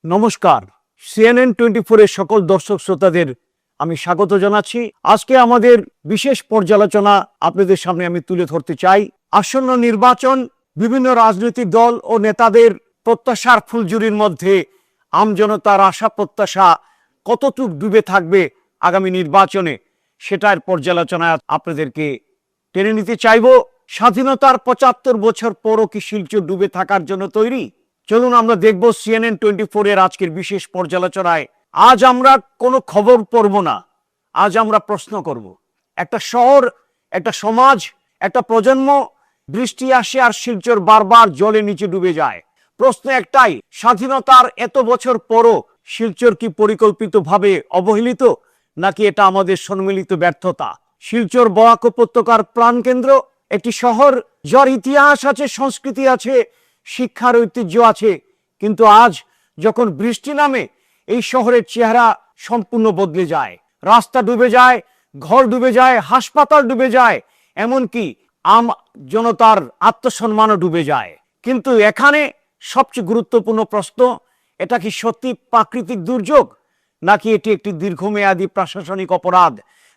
নমস্কার, CNN24 এর সকল দর্শক শ্রোতাদের আমি স্বাগত জানাচ্ছি। আজকে আমাদের বিশেষ পর্যালোচনা আপনাদের সামনে আমি তুলে ধরতে চাই। আসন্ন নির্বাচন, বিভিন্ন রাজনৈতিক দল ও নেতাদের প্রত্যাশার ফুলঝুরির মধ্যে আমজনতার আশা প্রত্যাশা কতটুক ডুবে থাকবে আগামী নির্বাচনে, সেটার পর্যালোচনা আপনাদেরকে টেনে নিতে চাইব। স্বাধীনতার ৭৫ বছর পরও কি শিলচর ডুবে থাকার জন্য তৈরি? চলুন আমরা দেখব CNN24 এর আজকের বিশেষ পর্যালোচনায়। আজ আমরা কোনো খবর পড়ব না, আজ আমরা প্রশ্ন করব। একটা শহর, একটা সমাজ, একটা প্রজন্ম, বৃষ্টি আসে আর শিলচর বারবার জলের নিচে ডুবে যায়। প্রশ্ন একটাই, স্বাধীনতার এত বছর পরও শিলচর কি পরিকল্পিতভাবে অবহেলিত, নাকি এটা আমাদের সম্মিলিত ব্যর্থতা? শিলচর বরাক উপত্যকার প্রাণকেন্দ্র, একটি শহর যার ইতিহাস আছে, সংস্কৃতি আছে, শিক্ষার ঐতিহ্য আছে, কিন্তু আজ যখন বৃষ্টি নামে এই শহরের চেহারা সম্পূর্ণ বদলে যায়। রাস্তা ডুবে যায়, ঘর ডুবে যায়, হাসপাতাল ডুবে যায়, এমনকি আম জনতার আত্মসম্মানও ডুবে যায়। কিন্তু এখানে সবচেয়ে গুরুত্বপূর্ণ প্রশ্ন, এটা কি সত্যি প্রাকৃতিক দুর্যোগ, নাকি এটি একটি দীর্ঘমেয়াদী প্রশাসনিক অপরাধ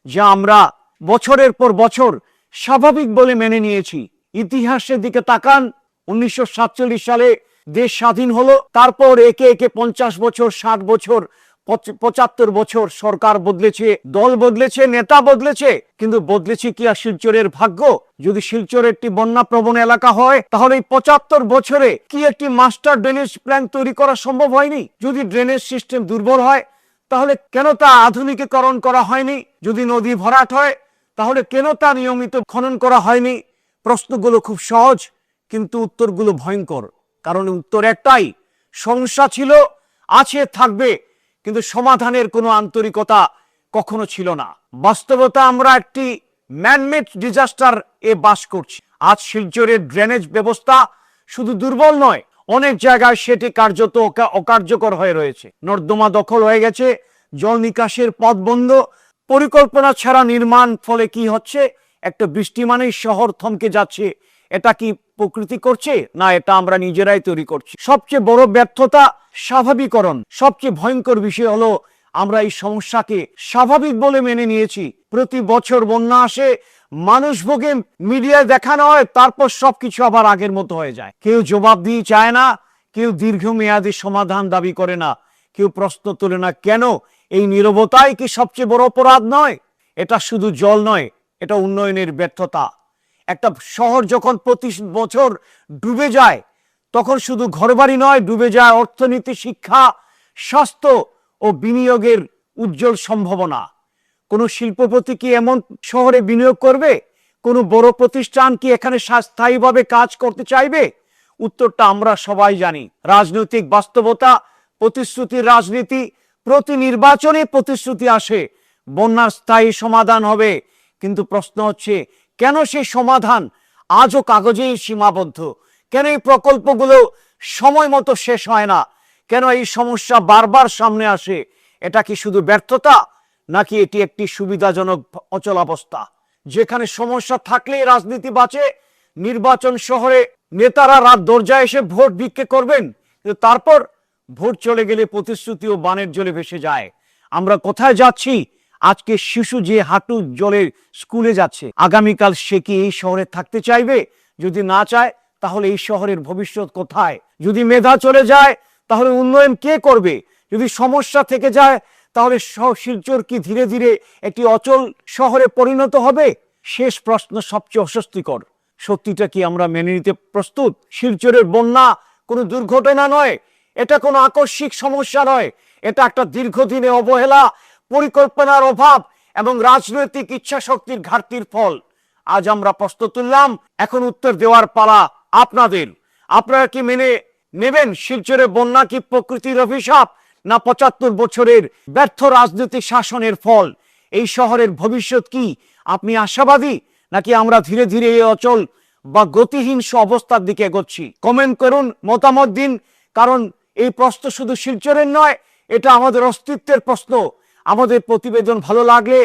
যা আমরা বছরের পর বছর স্বাভাবিক বলে মেনে নিয়েছি? ইতিহাসের দিকে তাকান। 1947 সালে দেশ স্বাধীন হলো, তারপর একে একে 50 বছর, 60 বছর, 75 বছর সরকার বদলেছে, দল বদলেছে, নেতা বদলেছে, কিন্তু বদলেছে কি আর শিলচরের ভাগ্য? যদি শিলচর একটি বন্যা প্রবণ এলাকা হয়, তাহলে এই 75 বছরে কি একটি মাস্টার ড্রেনেজ প্ল্যান তৈরি করা সম্ভব হয়নি? যদি ড্রেনেজ সিস্টেম দুর্বল হয়, তাহলে কেন তা আধুনিকীকরণ করা হয়নি? যদি নদী ভরাট হয়, তাহলে কেন তা নিয়মিত খনন করা হয়নি? প্রশ্নগুলো খুব সহজ, কিন্তু উত্তরগুলো ভয়ঙ্কর। কারণ উত্তর একটাই, সমস্যা ছিল, আছে, থাকবে, কিন্তু সমাধানের কোনো আন্তরিকতা কখনো ছিল না। বাস্তবতা, আমরা একটি ম্যানমেড ডিজাস্টার এ বাস করছি। আজ শিলচরের ড্রেনেজ ব্যবস্থা শুধু দুর্বল নয়, অনেক জায়গায় সেটি কার্যত অকার্যকর হয়ে রয়েছে। নর্দমা দখল হয়ে গেছে, জল নিকাশের পথ বন্ধ, পরিকল্পনা ছাড়া নির্মাণ। ফলে কি হচ্ছে? একটা বৃষ্টি মানেই শহর থমকে যাচ্ছে। এটা কি প্রকৃতি করছে, না এটা আমরা নিজেরাই তৈরি করছি? সবচেয়ে বড় ব্যর্থতা স্বাভাবিকরণ। সবচেয়ে ভয়ঙ্কর বিষয় হলো আমরা এই সমস্যাকে স্বাভাবিক বলে মেনে নিয়েছি। প্রতি বছর বন্যা আসে, মানুষ ভোগে, মিডিয়ায় দেখানো হয়, তারপর সবকিছু আবার আগের মতো হয়ে যায়। কেউ জবাবদিহি চায় না, কেউ দীর্ঘমেয়াদী সমাধান দাবি করে না, কেউ প্রশ্ন তোলে না কেন এই নীরবতাই কি সবচেয়ে বড় অপরাধ নয়? এটা শুধু জল নয়, এটা উন্নয়নের ব্যর্থতা। একটা শহর যখন প্রতি বছর ডুবে যায়, তখন শুধু ঘরবাড়ি নয়, ডুবে যায় অর্থনীতি, শিক্ষা, স্বাস্থ্য ও বিনিয়োগের উজ্জ্বল সম্ভাবনা। কোনো শিল্পপতি কি এমন শহরে বিনিয়োগ করবে? কোনো বড় প্রতিষ্ঠান কি এখানে স্থায়ীভাবে কাজ করতে চাইবে? উত্তরটা আমরা সবাই জানি। রাজনৈতিক বাস্তবতা, প্রতিশ্রুতির রাজনীতি, প্রতি নির্বাচনে প্রতিশ্রুতি আসে বন্যার স্থায়ী সমাধান হবে, কিন্তু প্রশ্ন হচ্ছে কেন সেই সমাধান আজও কাগজেই সীমাবদ্ধ? কেন এই প্রকল্পগুলো সময় মতো শেষ হয় না? কেন এই সমস্যা বারবার সামনে আসে? এটা কি শুধু ব্যর্থতা, নাকি এটি একটি সুবিধাজনক অচলাবস্থা? যেখানে সমস্যা থাকলেই রাজনীতি বাঁচে, নির্বাচন শহরে নেতারা রাত দরজায় এসে ভোট ভিক্ষে করবেন, কিন্তু তারপর ভোট চলে গেলে প্রতিশ্রুতি ও বানের জলে ভেসে যায়। আমরা কোথায় যাচ্ছি? আজকে শিশু যে হাঁটু জলে স্কুলে যাচ্ছে, আগামীকাল সে কি এই শহরে থাকতে চাইবে? যদি না চায়, তাহলে এই শহরের ভবিষ্যৎ কোথায়? যদি মেধা চলে যায়, তাহলে উন্নয়ন কে করবে? যদি সমস্যা থেকে যায়, তাহলে শিলচর কি ধীরে ধীরে একটি অচল শহরে পরিণত হবে? শেষ প্রশ্ন সবচেয়ে অস্বস্তিকর, সত্যিটা কি আমরা মেনে নিতে প্রস্তুত? শিলচরের বন্যা কোনো দুর্ঘটনা নয়, এটা কোনো আকস্মিক সমস্যা নয়, এটা একটা দীর্ঘদিনের অবহেলা, পরিকল্পনার অভাব এবং রাজনৈতিক ইচ্ছা শক্তির ঘাটতির ফল। আজ আমরা প্রশ্ন তুললাম, এখন উত্তর দেওয়ার পালা আপনাদের। আপনারা কি মেনে নেবেন শিলচরে বন্যা কি প্রকৃতির অভিশাপ, না 75 বছরের ব্যর্থ রাজনৈতিক শাসনের ফল? এই শহরের ভবিষ্যৎ কি? আপনি আশাবাদী, নাকি আমরা ধীরে ধীরে এই অচল বা গতিহীন অবস্থার দিকে এগোচ্ছি? কমেন্ট করুন, মতামত দিন, কারণ এই প্রশ্ন শুধু শিলচরের নয়, এটা আমাদের অস্তিত্বের প্রশ্ন। আমাদের প্রতিবেদন ভালো লাগলে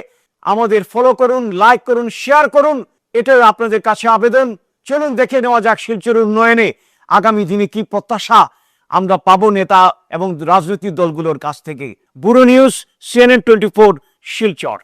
আমাদের ফলো করুন, লাইক করুন, শেয়ার করুন, এটাই আপনাদের কাছে আবেদন। চলুন দেখে নেওয়া যাক শিলচরের উন্নয়নে আগামী দিনে কি প্রত্যাশা আমরা পাবো নেতা এবং রাজনৈতিক দলগুলোর কাছ থেকে। Bureau news, CNN24, Silchar.